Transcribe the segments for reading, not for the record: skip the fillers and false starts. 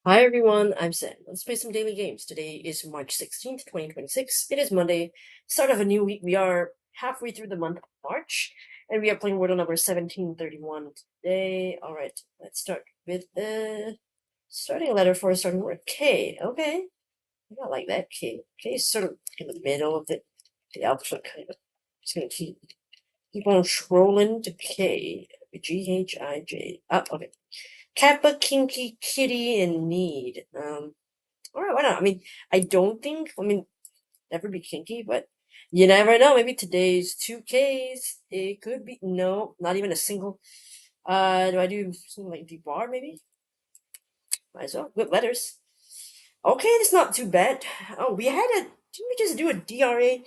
Hi everyone, I'm Sam. Let's play some daily games. Today is March 16th, 2026. It is Monday, start of a new week. We are halfway through the month of March, and we are playing Wordle number 1731 today. Alright, let's start with the starting letter for a starting word. K. Okay. I don't like that. K. K is sort of in the middle of the alphabet, kind of. Just gonna keep on scrolling to K. G-H-I-J. Ah, okay. Kappa, Kinky, Kitty, and Need. Alright, why not? Never be kinky, but you never know. Maybe today's 2Ks. It could be. No, not even a single. Do I do something like D bar, maybe? Might as well. Good letters. Okay, that's not too bad. Oh, didn't we just do a DRA?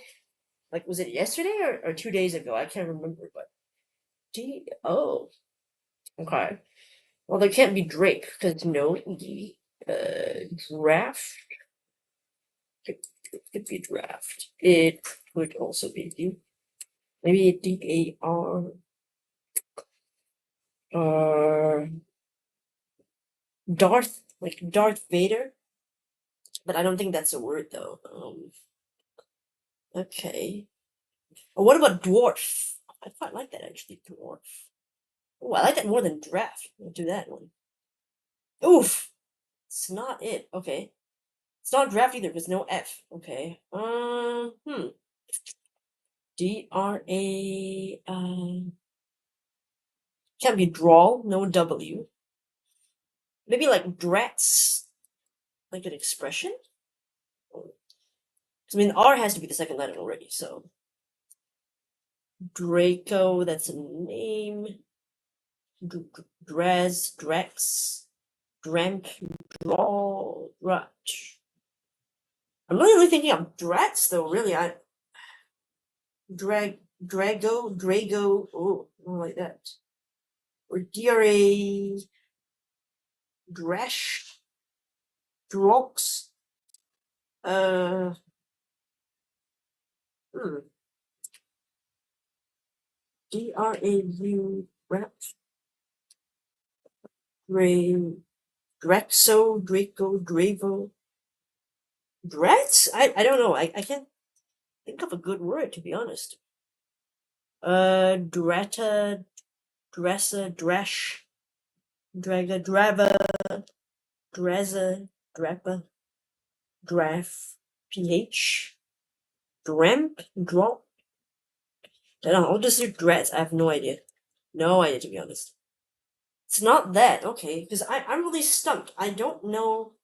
Like, was it yesterday or 2 days ago? I can't remember, but. Oh, okay. Well, there can't be Drake, because no D. Draft. It could be draft. It could also be D. Maybe DAR. Uh, Darth, like Darth Vader. But I don't think that's a word though. Okay. Oh, what about dwarf? I quite like that actually, dwarf. Oh, I like that more than draft. I'll do that one. Oof! It's not it. Okay. It's not draft either, because no F. Okay. DRA. Can't be drawl, no W. Maybe like drats, like an expression? R has to be the second letter already, so. Draco, that's a name. Dres, Drex, Dramp, Draw, Rutch. I'm really only thinking of Drats, though, really. Drago, oh, I don't like that. Or DRA, Dresh, Drox, uh, hmm. DRAU, Rap, Drexo, Draco, Dravo. Drats? I don't know. I can't think of a good word, to be honest. Dretta, Dressa, Dresh, Draga, Drava, Dreza, Drappa, Draf, PH, Dramp, Drop. I don't know. I'll just do Drats. I have no idea. No idea, to be honest. It's not that, okay, because I'm really stumped. I don't know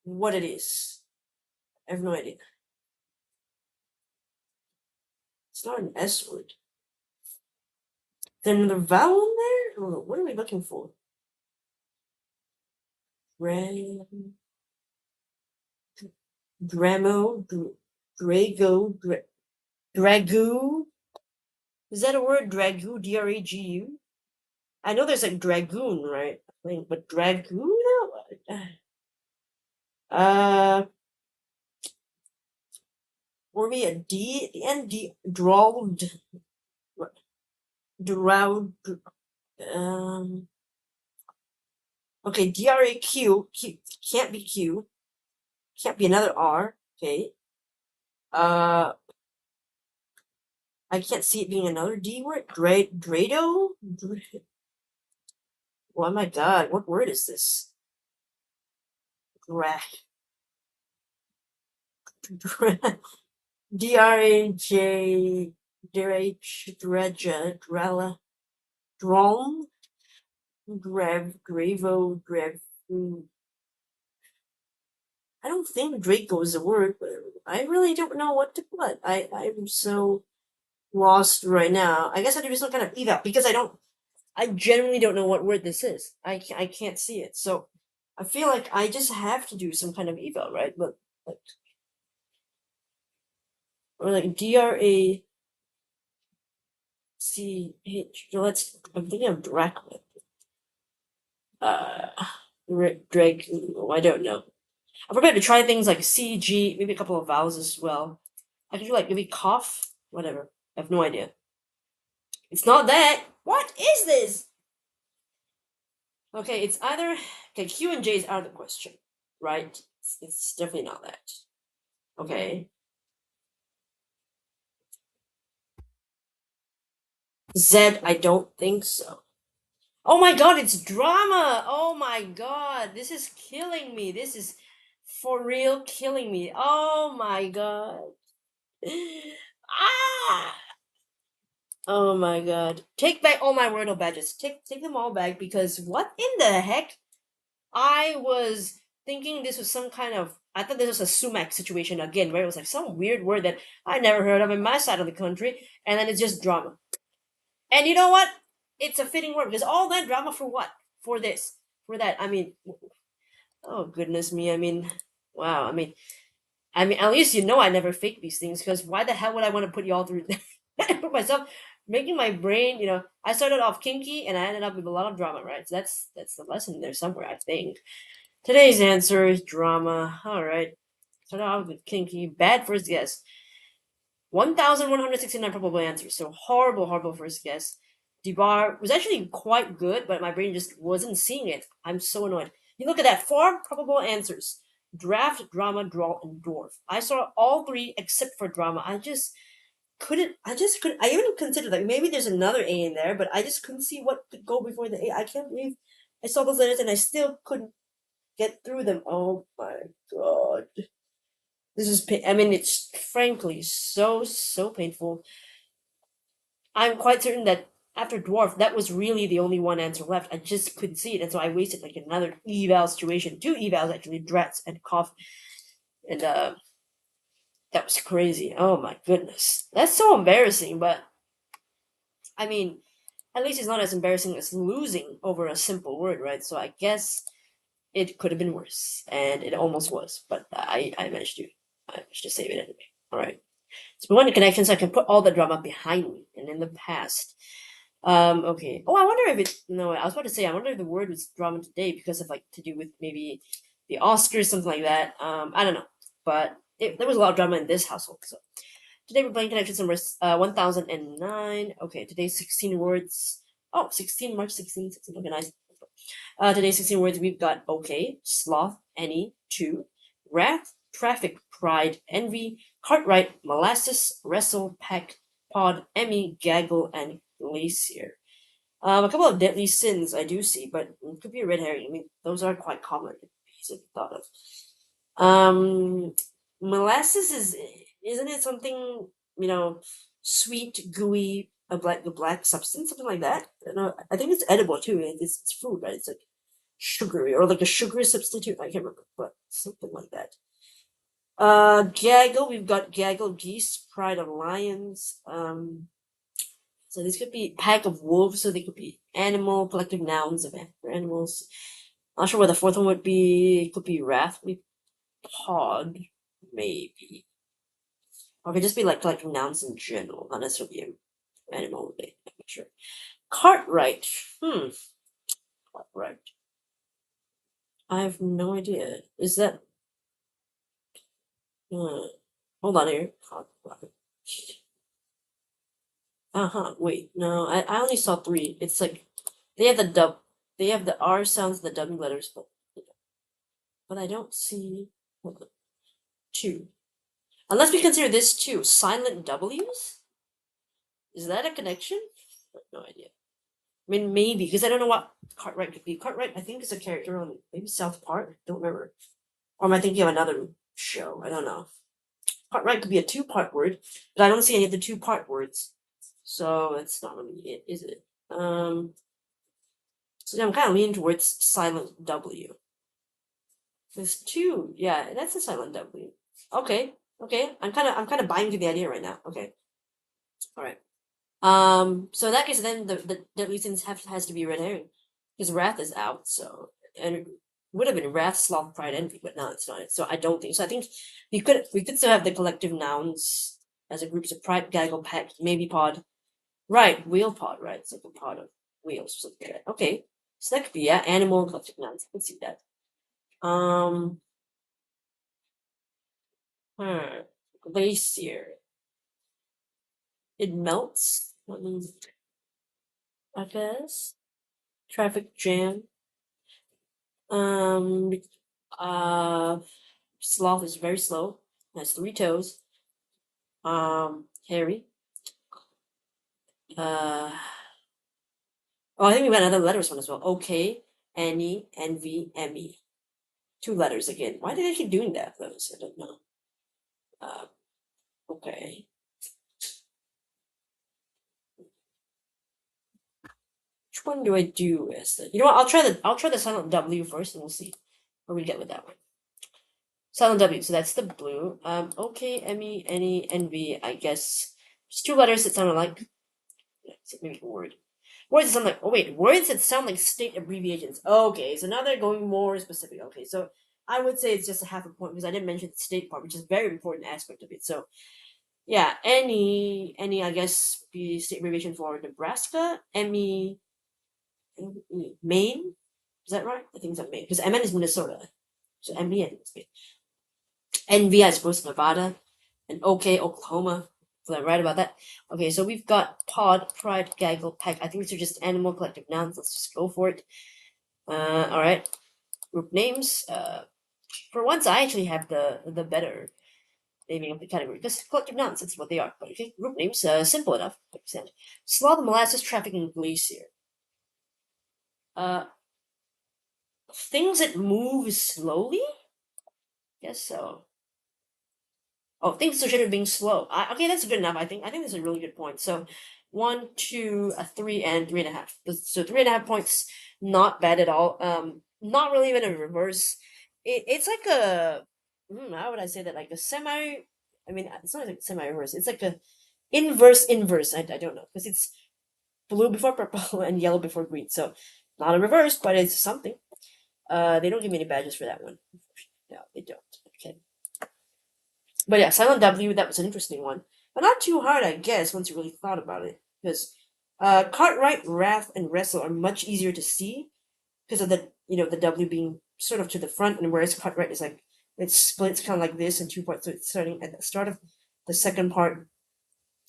what it is. I have no idea. It's not an S word. Then the vowel in there? What are we looking for? Dramo, Drago, Dragoo. Is that a word? Dragoo, D-R-A-G-U? I know there's like dragoon, right? But dragoon? Uh, or maybe a D at the end? Drawled, drowned, okay, D-R-A-Q, can't be Q, can't be another R, okay. I can't see it being another D word. Drado? Oh my god, what word is this? D-R-A-J, Dreja, Drella, Drone, Gravo, I don't think Draco is a word, but I really don't know what to put. I'm so lost right now. I guess I have to do some kind of eval because I genuinely don't know what word this is. I can't see it. So I feel like I just have to do some kind of eval, right? But like, or like DRACH. I'm thinking of Dracula. Uh, Drake. I don't know. I'm prepared to try things like CG, maybe a couple of vowels as well. I could do like maybe cough, whatever. I have no idea. It's not that. What is this? Okay, it's either okay. Q and J is out of the question. right? It's definitely not that. Okay. Z, I don't think so. Oh my god, it's drama! Oh my god, this is killing me. This is for real killing me. Oh my god. Ah! Oh my god. Take back all my Wordle badges. Take them all back because what in the heck? I was thinking this was some kind of I thought this was a sumac situation again, where it was like some weird word that I never heard of in my side of the country, and then it's just drama. And you know what? It's a fitting word because all that drama for what? For this, for that. I mean, oh goodness me. I mean, wow. I mean, at least you know I never fake these things because why the hell would I want to put you all through? Put myself making my brain. I started off kinky and I ended up with a lot of drama, right? So that's the lesson there somewhere, I think. Today's answer is drama. All right. Started off with kinky. Bad first guess. 1,169 probable answers. So horrible, horrible first guess. Debar was actually quite good, but my brain just wasn't seeing it. I'm so annoyed. You look at that. 4 probable answers. Draft, drama, draw, and dwarf. I saw all 3 except for drama. I just couldn't. I even considered like maybe there's another A in there, but I just couldn't see what could go before the A. I can't believe I saw those letters and I still couldn't get through them. Oh my god. This is I mean it's frankly so painful. I'm quite certain that after dwarf that was really the only one answer left. I just couldn't see it and so I wasted like another eval situation. 2 evals actually, drats and cough and that was crazy. Oh my goodness. That's so embarrassing, but I mean at least it's not as embarrassing as losing over a simple word, right? So I guess it could have been worse, and it almost was, but I managed to save it anyway. All right. So we want the connections. I can put all the drama behind me and in the past. Okay. Oh, I wonder if it. No, I was about to say. I wonder if the word was drama today because of like to do with maybe the Oscars, something like that. I don't know, but there was a lot of drama in this household. So today we're playing connections number 1009. Okay, today's 16 words. Oh, 16 March 16, 16. Okay, nice. Today's 16 words we've got okay, sloth, any, two, wrath, traffic, pride, envy, cartwright, molasses, wrestle, peck, pod, emmy, gaggle, and glacier. A couple of deadly sins I do see, but it could be a red herring. I mean, those are quite common to be thought of. Molasses isn't it something sweet, gooey, a black substance, something like that? I don't know. I think it's edible too. It's food, right? It's like sugary or like a sugar substitute. I can't remember, but something like that. Gaggle. We've got gaggle, geese, pride of lions. So this could be pack of wolves. So they could be animal, collective nouns of animals. Not sure what the fourth one would be. It could be wrath. Maybe pod, maybe. Or it could just be like collective nouns in general, not necessarily an animal related. I'm not sure. Cartwright. Cartwright. I have no idea. Is that hold on here. Wait, no, I only saw 3. It's like they have the dub, they have the R sounds, the W letters, but I don't see hold on, 2. Unless we consider this 2 silent W's. Is that a connection? I have no idea. I mean, maybe because I don't know what Cartwright could be. Cartwright, I think, is a character on maybe South Park. Don't remember. Or am I thinking of another show? I don't know. Part-right could be a 2-part word, but I don't see any of the 2-part words. So that's not really it, is it? So I'm kind of leaning towards silent W. There's 2, yeah, that's a silent W. Okay, I'm kind of buying to the idea right now. Okay, all right. So in that case, then the W sins has to be red herring because wrath is out. So and it would have been wrath, sloth, pride, envy, but no, it's not it. So I don't think so. I think we could still have the collective nouns as a group. So pride, gaggle, pack, maybe pod. Right, wheel pod, right? It's like a pod of wheels or something like that. Okay. So that could be animal and collective nouns. Let's see that. Glacier. It melts. That means I guess. Traffic jam. Sloth is very slow. Has 3 toes. Hairy. Oh, I think we got another letters one as well. Okay, Annie, Envy, Emmy. 2 letters again. Why did they keep doing that? Those I don't know. Okay. Which one do I do as the? You know what? I'll try the silent W first, and we'll see where we get with that one. Silent W. So that's the blue. Okay, Emmy, Annie, Envy. I guess just 2 letters that sound alike. Maybe a word. Words that sound like, oh wait, words that sound like state abbreviations. Okay, so now they're going more specific. Okay, so I would say it's just a half a point because I didn't mention the state part, which is a very important aspect of it. So yeah, any I guess be state abbreviation for Nebraska, Maine. Is that right? I think it's Maine because MN is Minnesota, so MBN is Maine. NV I suppose Nevada, and OK Oklahoma. Was I right about that? Okay, so we've got pod, pride, gaggle, peck. I think these are just animal collective nouns. Let's just go for it. All right. Group names. For once, I actually have the better naming of the category because collective nouns. That's what they are. But okay, group names. Simple enough. Sloth, molasses, traffic, and glacier. Things that move slowly. Guess so. Oh, things associated with being slow. Okay, that's good enough. I think that's a really good point. So, 1, 2, 3, and 3.5. So 3.5 points, not bad at all. Not really even a reverse. It's like a how would I say that? Like a semi. I mean, it's not like semi-reverse. It's like a inverse. I don't know because it's blue before purple and yellow before green. So not a reverse, but it's something. They don't give me any badges for that one. No, they don't. Okay. But yeah, Silent W, that was an interesting one. But not too hard, I guess, once you really thought about it. Because Cartwright, Wrath, and Wrestle are much easier to see because of the W being sort of to the front, and whereas Cartwright is like, it splits kind of like this in 2 parts. So it's starting at the start of the second part,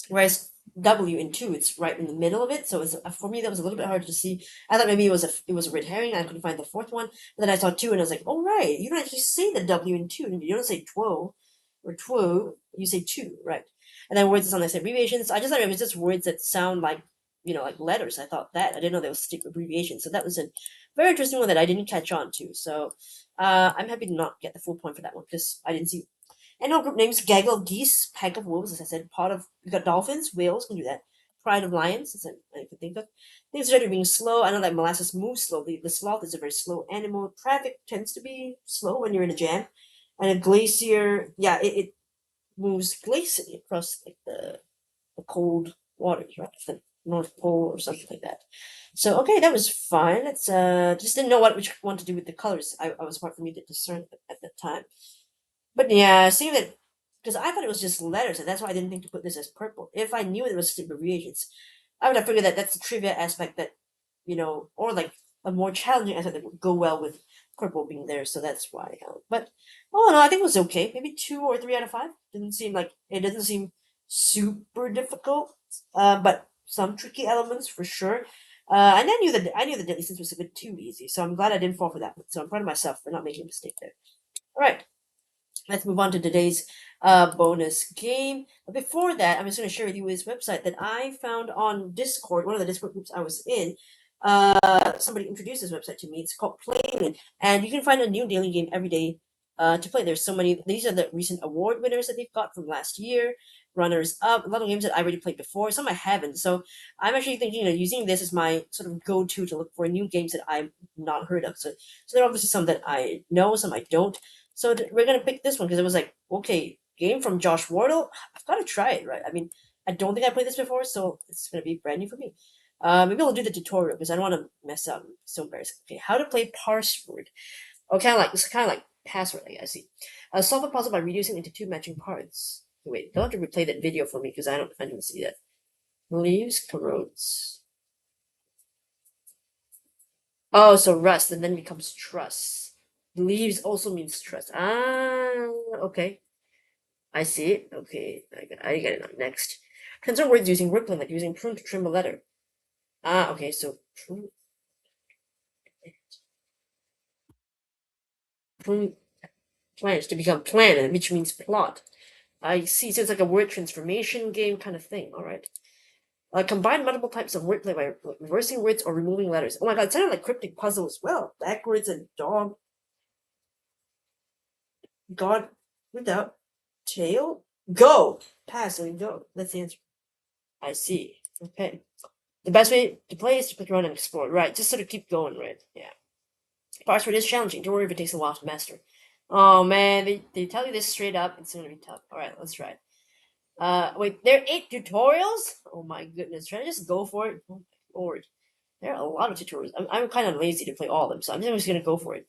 whereas W in 2, it's right in the middle of it. So it's, for me, that was a little bit hard to see. I thought maybe it was a red herring. I couldn't find the fourth one. But then I saw 2, and I was like, oh, right, you don't actually say the W in 2. You don't say two or two, you say 2, right? And then words that sound like abbreviations. I just thought it was just words that sound like, like letters. I thought that. I didn't know they was abbreviations. So that was a very interesting one that I didn't catch on to. So I'm happy to not get the full point for that one because I didn't see. And no group names: gaggle, geese, pack of wolves, as I said, pot of, we got dolphins, whales, can do that. Pride of lions, as I could think of. Things are being slow. I know that molasses moves slowly. The sloth is a very slow animal. Traffic tends to be slow when you're in a jam. And a glacier, yeah, it moves glacially across like the cold waters, right? The North Pole or something like that. So okay, that was fine. It's just didn't know which one to do with the colors. I was hard for me to discern at that time. But yeah, seeing that because I thought it was just letters, and that's why I didn't think to put this as purple. If I knew it was abbreviations, I would have figured that that's the trivia aspect that, or like a more challenging aspect that would go well with purple being there. So that's why. But oh no, I think it was okay. Maybe 2 or 3 out of 5. Didn't seem like it doesn't seem super difficult. But some tricky elements for sure. And I knew the deadly sins was a bit too easy, so I'm glad I didn't fall for that one. So I'm proud of myself for not making a mistake there. All right. Let's move on to today's bonus game. But before that, I'm just going to share with you this website that I found on Discord, one of the Discord groups I was in. Somebody introduced this website to me. It's called Playland, and you can find a new daily game every day to play. There's so many. These are the recent award winners that they've got from last year. Runners up, a lot of games that I already played before, some I haven't. So I'm actually thinking of using this as my sort of go-to to look for new games that I've not heard of. So there are obviously some that I know, some I don't. So we're gonna pick this one because it was like, okay, game from Josh Wardle. I've got to try it, right? I mean, I don't think I played this before, so it's gonna be brand new for me. Maybe I'll do the tutorial because I don't want to mess up. It's so embarrassing. Okay, how to play Parseword. Oh, it's kind of like password. I see. Solve a puzzle by reducing into 2 matching parts. Wait, don't have to replay that video for me because I don't see that. Leaves, corrodes. Oh, so rust and then becomes truss. Leaves also means trust. Okay. I see it. Okay, I get it now. Next. Concern words using rippling, like using prune to trim a letter. Okay, so prune plans to become plan, which means plot. I see. So it's like a word transformation game kind of thing. All right. Combine multiple types of wordplay by reversing words or removing letters. Oh my god, it sounded like cryptic puzzle as well. Backwards and dog. God without tail? Go! Pass and go. That's the answer. I see. Okay. The best way to play is to click around and explore. Right, just sort of keep going, right? Yeah. Parseword is challenging. Don't worry if it takes a while to master. Oh man, they tell you this straight up. It's gonna be tough. Alright, let's try it. Wait, there are 8 tutorials? Oh my goodness. Should I just go for it? Oh my lord. There are a lot of tutorials. I'm kind of lazy to play all of them, so I'm just gonna go for it.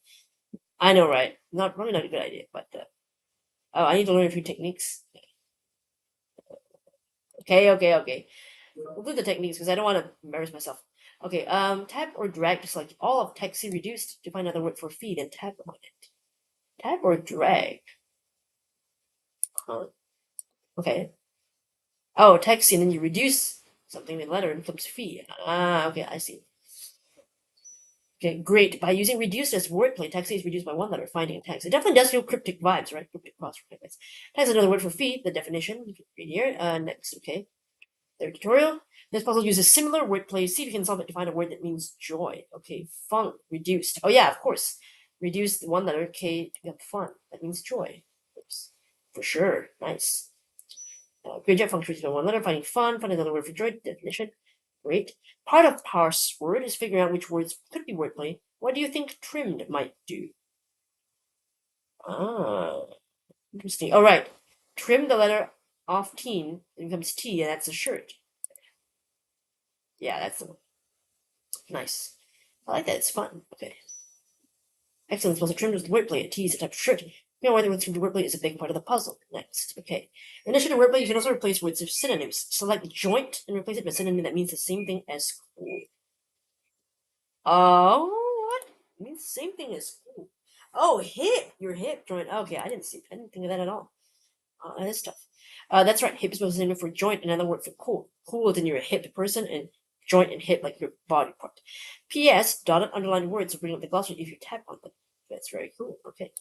I know, right? Probably not a good idea, but oh, I need to learn a few techniques. Okay. We'll do the techniques because I don't want to embarrass myself. Okay, tap or drag to select all of taxi reduced to find another word for feed and tap on it. Tap or drag? Okay. Oh, taxi, and then you reduce something with letter and it becomes feed. Okay, I see. Okay, great. By using reduced as wordplay, taxi is reduced by one letter, finding a text. It definitely does feel cryptic vibes, right? Cryptic cross reference. Text is another word for feed, the definition. You can read here. Next, okay. Third tutorial. This puzzle uses similar wordplay. See if you can solve it to find a word that means joy. Okay, fun, reduced. Oh yeah, of course. Reduce the one letter K to become fun. That means joy. Oops. For sure. Nice. Great job, function by one letter, finding fun. Find another word for joy. Definition. Great. Part of Parseword is figuring out which words could be wordplay. What do you think trimmed might do? Ah, interesting. All right. Trim the letter off teen. It becomes T, and that's a shirt. Yeah, that's the one. Nice. I like that. It's fun. Okay. Excellent. Puzzle trimmed with wordplay. A T is a type of shirt. You know why the word trimmed wordplay is a big part of the puzzle. Next. Okay. In addition to wordplay, you can also replace words with synonyms. Select joint and replace it with a synonym that means the same thing as cool. Oh, what? It means the same thing as cool. Oh, hip. Your hip joint. Okay, I didn't think of that at all. That's tough. That's right. Hip is both a synonym for joint, another word for cool. Cool then you're a hip person, and joint and hip like your body part. P.S. Dotted underlined words will bring up the glossary if you tap on them. That's very cool. Okay.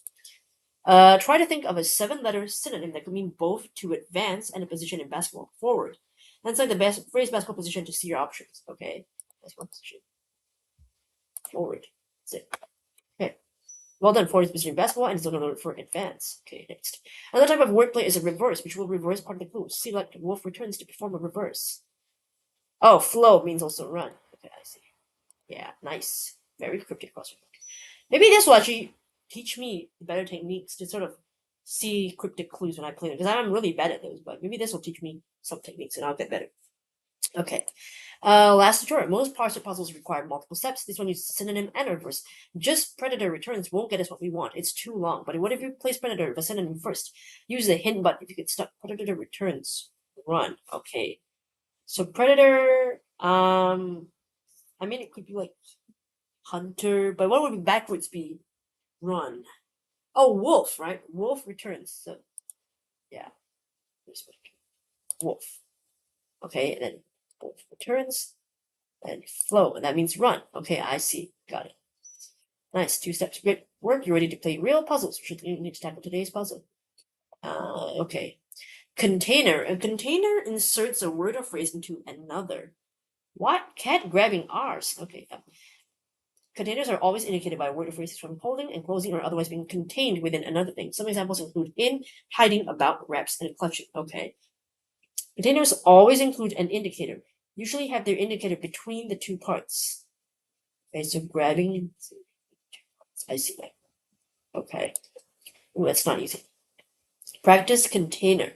Try to think of a 7-letter synonym that could mean both to advance and a position in basketball. Forward. That's like the phrase basketball position to see your options. Okay. Basketball position. Forward. That's it. Okay. Well done. Forward is position in basketball and is another word for advance. Okay, next. Another type of wordplay is a reverse, which will reverse part of the clue. Select wolf returns to perform a reverse. Oh, flow means also run. Okay, I see. Yeah, nice. Very cryptic crossword. Maybe this will actually teach me better techniques to sort of see cryptic clues when I play them, because I'm really bad at those, but maybe this will teach me some techniques and I'll get better. Okay. Last tutorial. Most Parseword puzzles require multiple steps. This one uses a synonym and a reverse. Just predator returns won't get us what we want. It's too long. But what if you place predator with a synonym first? Use the hint button if you get stuck. Predator returns. Run. Okay. So predator, I mean it could be like hunter, but what would be backwards be? Run. Oh, wolf, right? Wolf returns. So yeah. Wolf. Okay, and then wolf returns. And flow, and that means run. Okay, I see. Got it. Nice. 2 steps. Great work. You're ready to play real puzzles. Should you need to tackle today's puzzle? Okay. Container. A container inserts a word or phrase into another. What? Cat grabbing ours. Okay. Containers are always indicated by a word or phrase from holding and closing or otherwise being contained within another thing. Some examples include in, hiding, about, wraps, and clutching. Okay. Containers always include an indicator. Usually have their indicator between the 2 parts. Okay, so grabbing. I see that. Okay. Ooh, that's not easy. Practice container.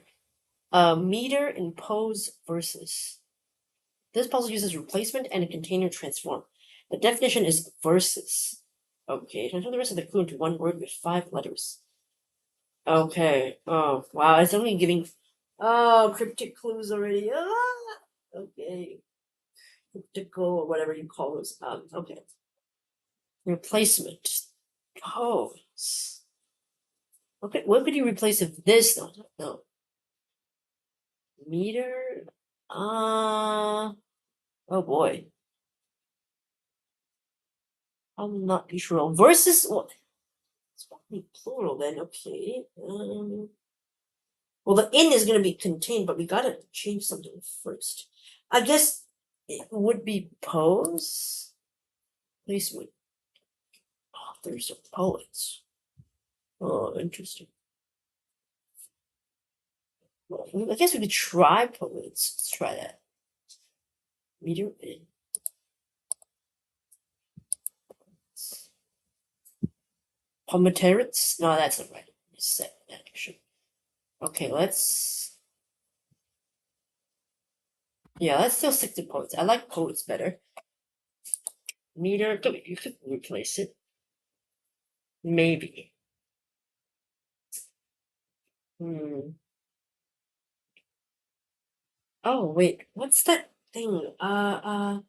Meter and pose versus. This puzzle uses replacement and a container transform. The definition is versus. Okay, transform the rest of the clue into one word with 5 letters. Okay. Oh, wow. It's only giving. Oh, cryptic clues already. Okay. Cryptical or whatever you call those. Okay. Replacement. Pose. Okay, what could you replace with this? No. Meter? Oh boy. I'm not too sure. Versus what? Plural then, okay. Well, the in is going to be contained, but we gotta change something first. I guess it would be pose. Place with authors or poets. Oh, interesting. Well, I guess we could try poets. Let's try that. Meter in. Pometarians? No, that's not right. Set action. Okay, let's. Yeah, let's still stick to poets. I like poets better. Meter. You could replace it. Maybe. Oh wait, what's that thing? That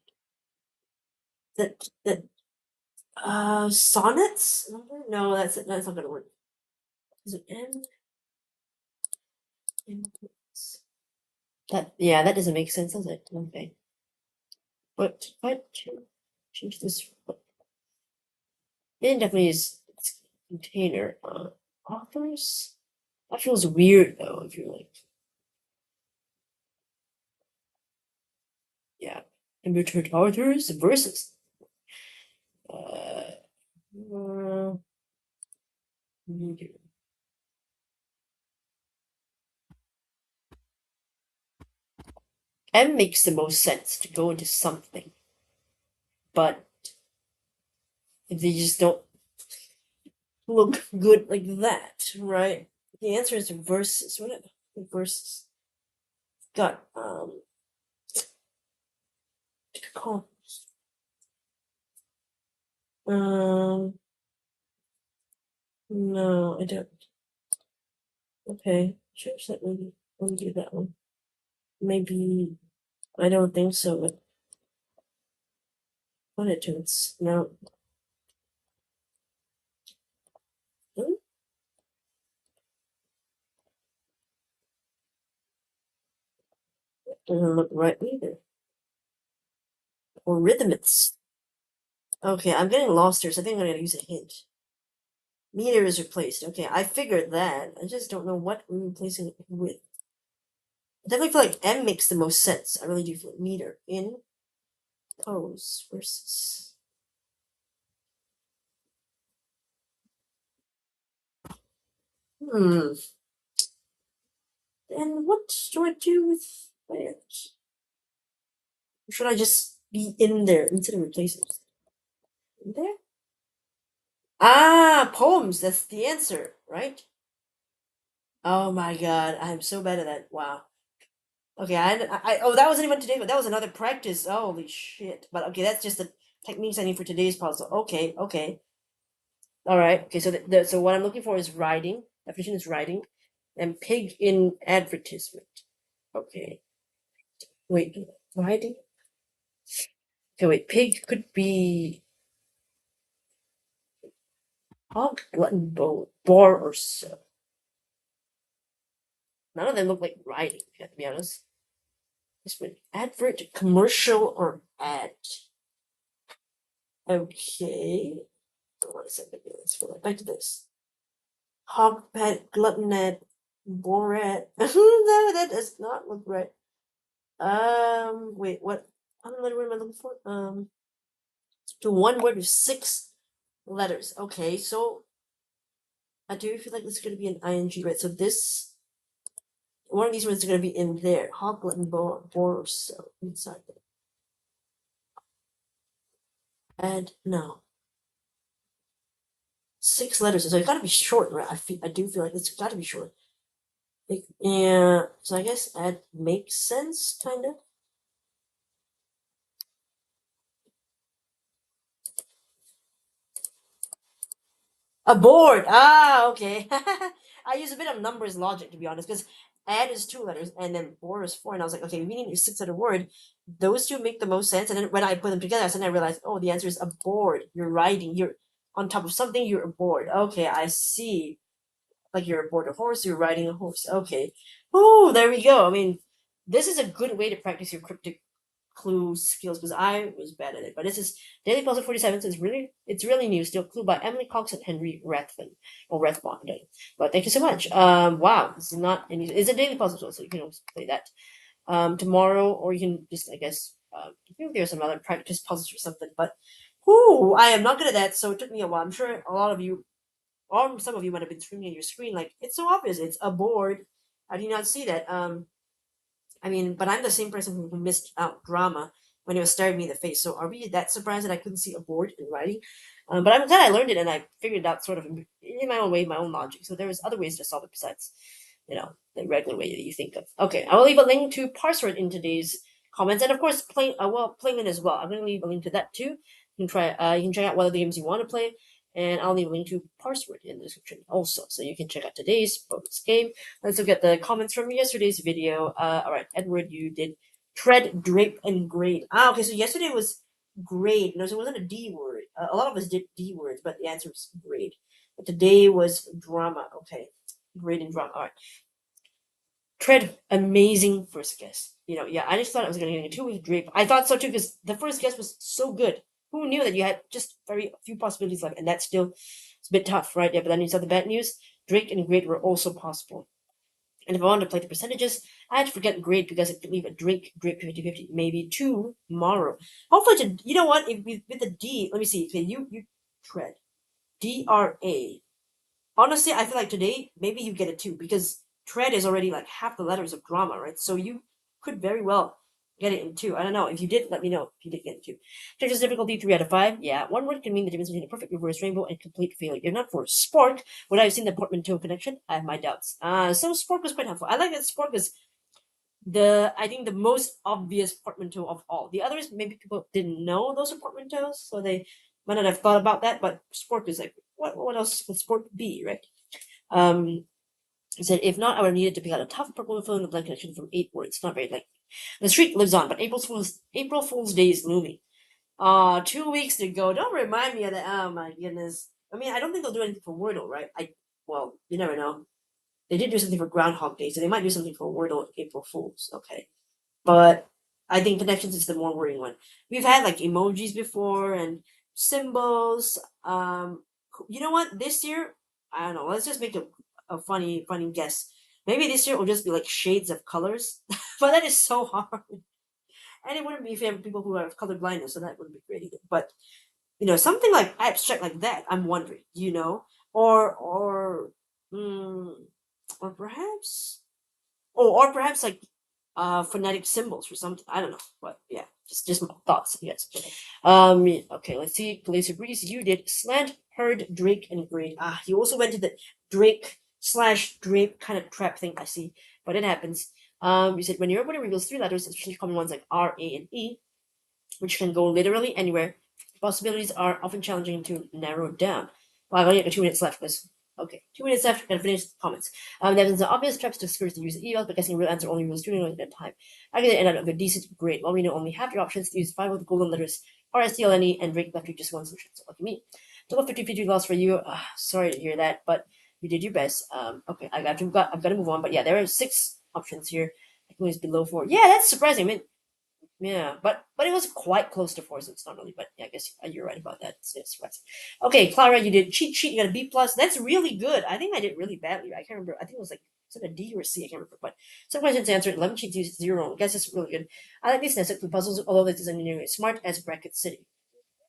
sonnets? No, that's it. That's not gonna work. Is it N? That doesn't make sense, does it? Okay. But change this. It definitely is container. Authors? That feels weird though, if you're like. Yeah. Inverted authors versus. M makes the most sense to go into something. But if they just don't look good like that, right? The answer is versus. What are the verses? Got no, I don't. Okay, change that maybe. Let me do that one. Maybe I don't think so, but monotons. No. Doesn't look right either. Or rhythmics. Okay, I'm getting lost here, so I think I'm gonna use a hint. Meter is replaced. Okay, I figured that. I just don't know what we're replacing it with. I definitely feel like M makes the most sense. I really do feel meter in pose versus. And what do I do with that? Or should I just be in there instead of replacing it? In there? Ah, poems. That's the answer, right? Oh my god, I'm so bad at that. Wow. Okay, oh, that wasn't even today, but that was another practice. Holy shit. But okay, that's just the techniques I need for today's puzzle. Okay, okay. All right. Okay, so so what I'm looking for is writing. Definition is writing, and pig in advertisement. Okay. Wait, writing. Okay, wait. Pig could be hog, glutton, boar, or so. None of them look like writing. To be honest. This one, advert, commercial, or ad. Okay. One second. Let's go back to this. Hog, pet, gluttonette, borat. No, that does not look right. Wait, what? How many letters am I looking for? To one word with 6 letters. Okay, so I do feel like this is going to be an ing, right? So this, one of these words is going to be in there. Hog, glutton, boar, or so inside there. And no. 6 letters, so it got to be short, right? I do feel like it's got to be short. Yeah, so I guess that makes sense, kind of. A board. Ah, okay. I use a bit of numbers logic to be honest, because add is 2 letters and then board is 4, and I was like, okay, we need a 6-letter word. Those two make the most sense, and then when I put them together, suddenly I realized, oh, the answer is a board. You're writing. You're on top of something. You're bored. Okay, I see. Like you're aboard a horse. You're riding a horse. Okay. Oh, there we go. I mean, this is a good way to practice your cryptic clue skills because I was bad at it. But this is Daily Puzzle 47, so it's really new still. Clue by Emily Cox and Henry Rathbun or Rathbun. But thank you so much. Wow, this is not any. It's a daily puzzle, so you can also play that tomorrow, or you can just I think there's some other practice puzzles or something. But whoo, I am not good at that, so it took me a while. I'm sure a lot of you, or some of you, might have been screaming at your screen like it's so obvious. It's a board. How do you not see that? I mean, but I'm the same person who missed out drama when it was staring me in the face. So are we that surprised that I couldn't see a board in writing? But I'm glad I learned it and I figured it out sort of in my own way, my own logic. So there was other ways to solve it besides, the regular way that you think of. Okay, I will leave a link to Parseword in today's comments, and of course, Playman as well. I'm going to leave a link to that too. You can try. You can check out what other games you want to play, and I'll leave a link to Parseword in the description also, so you can check out today's bonus game. Let's look at the comments from yesterday's video. All right, Edward, you did tread, drape, and grade. Okay, so yesterday was grade. No, so it wasn't a D word. A lot of us did D words, but the answer was grade. But today was drama. Okay, grade and drama. All right. Tread, amazing first guess. Yeah, I just thought I was going to get a 2 week drape. I thought so too because the first guess was so good. Who knew that you had just very few possibilities left, and that's still it's a bit tough, right? Yeah, but then you saw the bad news. Drake and grade were also possible. And if I wanted to play the percentages, I had to forget grade because I could leave a Drake 50-50, maybe tomorrow. Hopefully, you know what? If with the D, let me see. Okay, you tread, DRA. Honestly, I feel like today maybe you get it too because tread is already like half the letters of drama, right? So you could very well get it in two. I don't know. If you did, let me know if you did get it too. Judges difficulty 3 out of 5. Yeah, one word can mean the difference between a perfect reverse rainbow and complete failure. If not for spork, would I have seen the portmanteau connection? I have my doubts. So spork was quite helpful. I like that spork is I think the most obvious portmanteau of all. The others maybe people didn't know those are portmanteaus, so they might not have thought about that. But spork is like what else would spork be, right? He said, if not, I would have needed to pick out a tough purple fill in the blank connection from 8 words. Not very likely. The streak lives on, but April Fool's Day is looming. 2 weeks to go. Don't remind me of that. Oh my goodness. I mean, I don't think they'll do anything for Wordle, right? Well, you never know. They did do something for Groundhog Day, so they might do something for Wordle April Fools. Okay. But I think connections is the more worrying one. We've had like emojis before and symbols. You know what? This year, I don't know. Let's just make a funny guess. Maybe this year will just be like shades of colors, but that is so hard. And it wouldn't be fair for people who have color blindness, so that wouldn't be great either. But something like abstract like that. I'm wondering, or perhaps, or perhaps like phonetic symbols or something. I don't know, but yeah, just my thoughts. Yes. Okay, let's see. Glacier Breeze, you did slant, herd, drake, and grade. You also went to the drake/drape kind of trap thing. I see, but it happens. You said when your opponent reveals 3 letters, especially common ones like R, A, and E, which can go literally anywhere, possibilities are often challenging to narrow down. Well, I've only got 2 minutes left, because okay, 2 minutes left, gotta finish the comments. There's an obvious traps to discourage the user emails, but guessing real answer only reveals 2 minutes at a time. I get end up with a decent grade. While we know only half your options to use 5 of the golden letters RSTLNE and Drake left you just 1 solution. So lucky me. Total 50-50 loss for you. Sorry to hear that, but you did your best. Okay, I've got to move on. But yeah, there are 6 options here. I think it's below 4. Yeah, that's surprising. I mean, yeah, but it was quite close to 4, so it's not really. But yeah, I guess you're right about that. It's right. Okay, Clara, you did cheat sheet. You got a B plus. That's really good. I think I did really badly. I can't remember. I think it was like is it a D or a C? I can't remember. But some questions answered. 11 cheats used 0. I guess it's really good. I like these nested puzzles, although this is engineering smart as bracket city.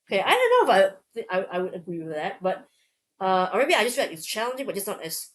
Okay, I don't know if I would agree with that, but or maybe I just feel like it's challenging, but just not as